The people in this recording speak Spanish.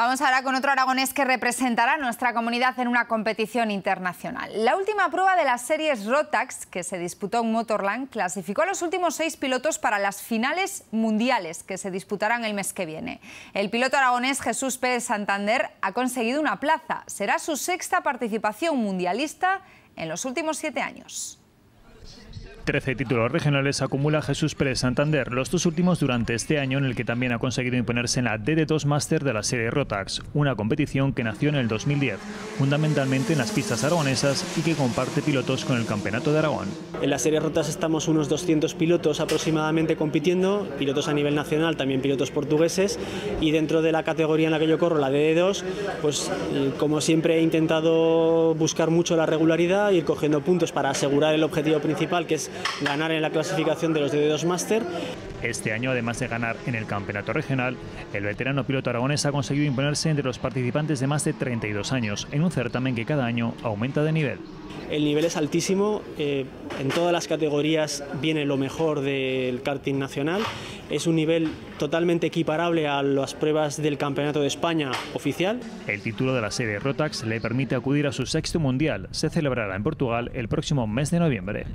Vamos ahora con otro aragonés que representará a nuestra comunidad en una competición internacional. La última prueba de las series Rotax, que se disputó en Motorland, clasificó a los últimos 6 pilotos para las finales mundiales que se disputarán el mes que viene. El piloto aragonés Jesús Pérez Santander ha conseguido una plaza. Será su 6ª participación mundialista en los últimos 7 años. 13 títulos regionales acumula Jesús Pérez Santander, los 2 últimos durante este año, en el que también ha conseguido imponerse en la DD2 Master de la serie Rotax, una competición que nació en el 2010, fundamentalmente en las pistas aragonesas y que comparte pilotos con el Campeonato de Aragón. En la serie Rotax estamos unos 200 pilotos aproximadamente compitiendo, pilotos a nivel nacional, también pilotos portugueses, y dentro de la categoría en la que yo corro, la DD2, pues como siempre he intentado buscar mucho la regularidad, ir cogiendo puntos para asegurar el objetivo principal, que es ganar en la clasificación de los DD2 Master. Este año, además de ganar en el campeonato regional, el veterano piloto aragonés ha conseguido imponerse entre los participantes de más de 32 años, en un certamen que cada año aumenta de nivel. El nivel es altísimo, en todas las categorías viene lo mejor del karting nacional, es un nivel totalmente equiparable a las pruebas del Campeonato de España oficial. El título de la serie Rotax le permite acudir a su 6º mundial, se celebrará en Portugal el próximo mes de noviembre.